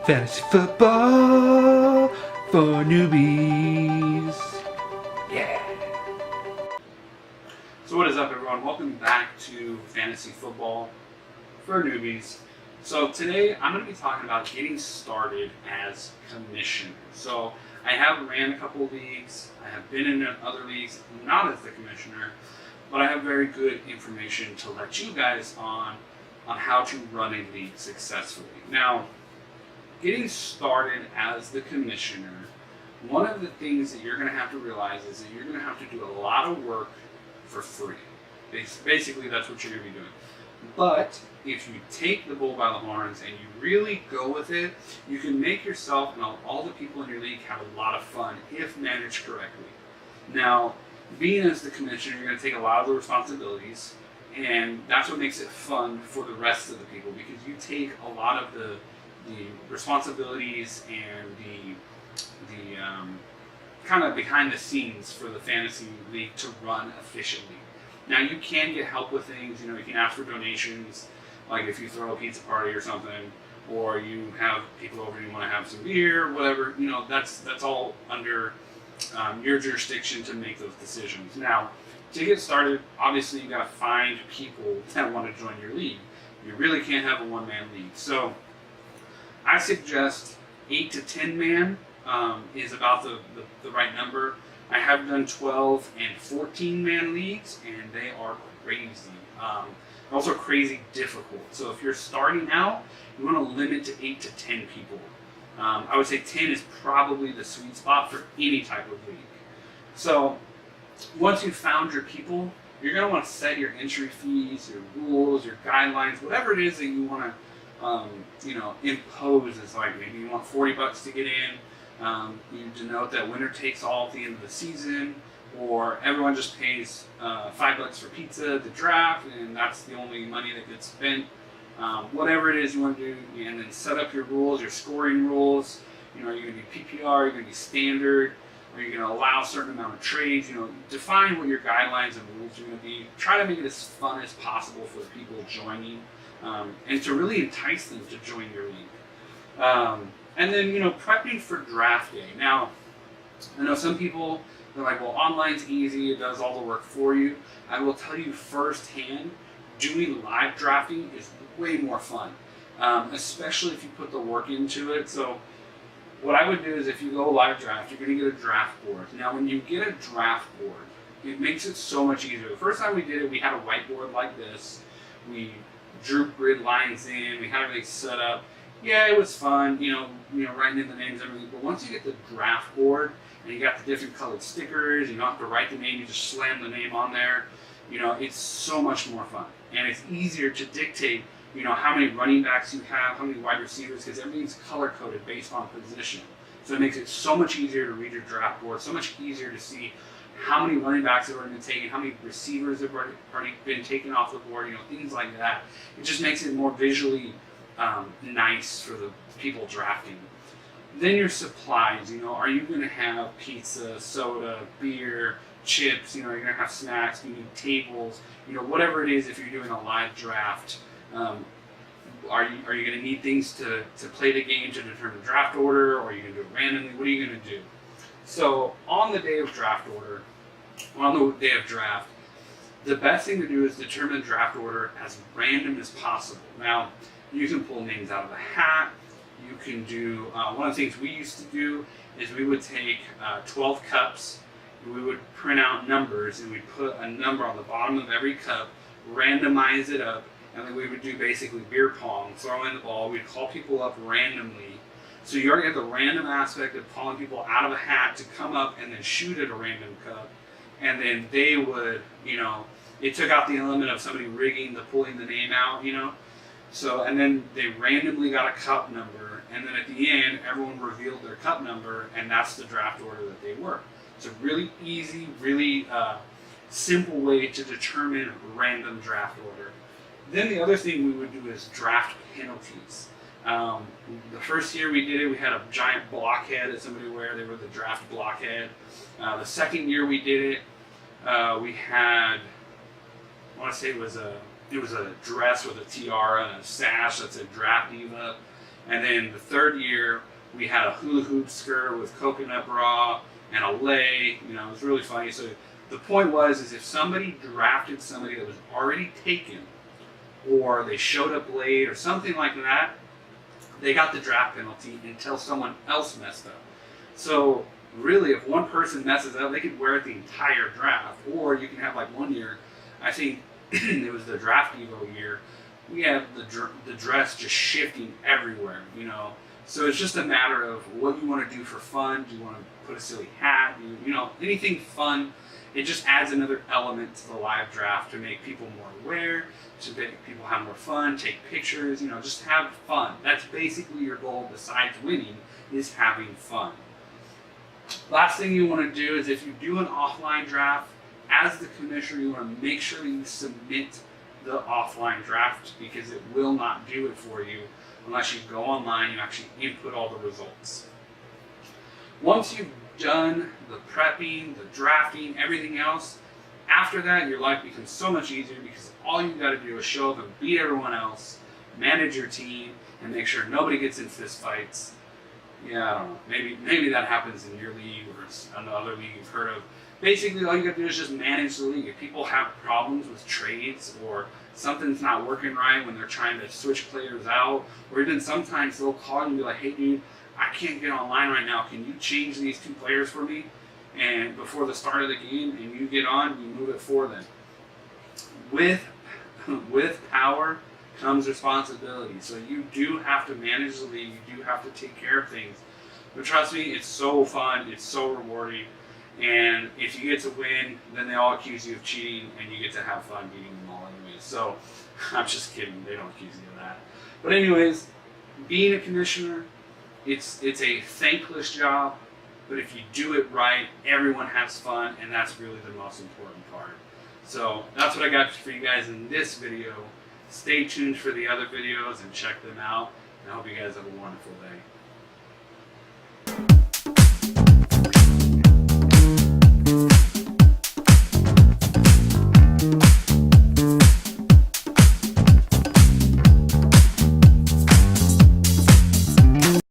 Fantasy football for newbies. Yeah. So what is up, everyone? Welcome back to Fantasy Football for Newbies. So today I'm going to be talking about getting started as commissioner. So I have ran a couple of leagues. I have been in other leagues, not as the commissioner, but I have very good information to let you guys on how to run a league successfully. Now, getting started as the commissioner, one of the things that you're going to have to realize is that you're going to have to do a lot of work for free. Basically, that's what you're going to be doing. But if you take the bull by the horns and you really go with it, you can make yourself and all the people in your league have a lot of fun if managed correctly. Now, being as the commissioner, you're going to take a lot of the responsibilities, and that's what makes it fun for the rest of the people, because you take a lot of the responsibilities and the kind of behind the scenes for the fantasy league to run efficiently. Now, you can get help with things. You can ask for donations, like if you throw a pizza party or something, or you have people over and you want to have some beer, whatever. That's all under your jurisdiction to make those decisions. Now, to get started, obviously you got to find people that want to join your league. You really can't have a one-man league. So I suggest 8 to 10 man is about the right number. I have done 12 and 14 man leagues, and they are crazy. Also crazy difficult. So if you're starting out, you want to limit to 8 to 10 people. I would say 10 is probably the sweet spot for any type of league. So once you've found your people, you're going to want to set your entry fees, your rules, your guidelines, whatever it is that you want to impose. Is like maybe you want $40 to get in. You denote that winner takes all at the end of the season, or everyone just pays $5 for pizza, the draft, and that's the only money that gets spent. Whatever it is you want to do, and then set up your rules, your scoring rules. Are you going to be PPR? Are you going to be standard? Are you going to allow a certain amount of trades? Define what your guidelines and rules are going to be. Try to make it as fun as possible for the people joining, and to really entice them to join your league. And then, prepping for draft day. Now, I know some people, they're like, well, online's easy, it does all the work for you. I will tell you firsthand, doing live drafting is way more fun, especially if you put the work into it. So what I would do is, if you go live draft, you're going to get a draft board. Now, when you get a draft board, it makes it so much easier. The first time we did it, we had a whiteboard like this. We drew grid lines in, we had everything set up. Yeah, it was fun, writing in the names and everything. But once you get the draft board and you got the different colored stickers, you don't have to write the name, you just slam the name on there. It's so much more fun. And it's easier to dictate, how many running backs you have, how many wide receivers, because everything's color-coded based on position. So it makes it so much easier to read your draft board, so much easier to see how many running backs have already been taken, how many receivers have already been taken off the board, things like that. It just makes it more visually nice for the people drafting. Then your supplies, are you going to have pizza, soda, beer, chips, you're going to have snacks, you need tables, whatever it is. If you're doing a live draft, are you going to need things to play the game to determine the draft order, or are you going to do it randomly? What are you going to do? So on the day of draft, the best thing to do is determine the draft order as random as possible. Now, you can pull names out of a hat. You can do, one of the things we used to do is we would take 12 cups, we would print out numbers, and we'd put a number on the bottom of every cup, randomize it up, and then we would do basically beer pong, throw in the ball. We'd call people up randomly. So you already have the random aspect of calling people out of a hat to come up and then shoot at a random cup. And then they would, it took out the element of somebody rigging pulling the name out, So, and then they randomly got a cup number, and then at the end, everyone revealed their cup number, and that's the draft order that they were. It's a really easy, really simple way to determine random draft order. Then the other thing we would do is draft penalties. The first year we did it, we had a giant blockhead that somebody would wear. They were the draft blockhead. The second year we did it, we had, I want to say it was a dress with a tiara and a sash that said Draft Diva. And then the third year, we had a hula hoop skirt with coconut bra and a lei. You know, it was really funny. So the point was, is if somebody drafted somebody that was already taken, or they showed up late or something like that, they got the draft penalty until someone else messed up. So really, if one person messes up, they could wear it the entire draft. Or you can have like one year, I think it was the draft Evo year, we have the dress just shifting everywhere, you know. So it's just a matter of what you want to do for fun. Do you want to put a silly hat? You know, anything fun. It just adds another element to the live draft to make people more aware, to make people have more fun, take pictures, you know, just have fun. That's basically your goal besides winning, is having fun. Last thing you want to do is, if you do an offline draft, as the commissioner, you want to make sure that you submit the offline draft, because it will not do it for you unless you go online and actually input all the results. Once you've done the prepping, the drafting, everything else, after that your life becomes so much easier, because all you got to do is show up and beat everyone else, manage your team, and make sure nobody gets in fist fights. Yeah, I don't know. Maybe that happens in your league or another league you've heard of. Basically, all you got to do is just manage the league. If people have problems with trades, or something's not working right when they're trying to switch players out, or even sometimes they'll call you and be like, "Hey, dude, I can't get online right now. Can you change these 2 players for me?" And before the start of the game, and you get on, you move it for them. With power comes responsibility. So you do have to manage the league. You do have to take care of things. But trust me, it's so fun. It's so rewarding. And if you get to win, then they all accuse you of cheating, and you get to have fun beating them all anyways. So I'm just kidding. They don't accuse you of that. But anyways, being a commissioner, it's a thankless job. But if you do it right, everyone has fun, and that's really the most important part. So that's what I got for you guys in this video. Stay tuned for the other videos and check them out. And I hope you guys have a wonderful day.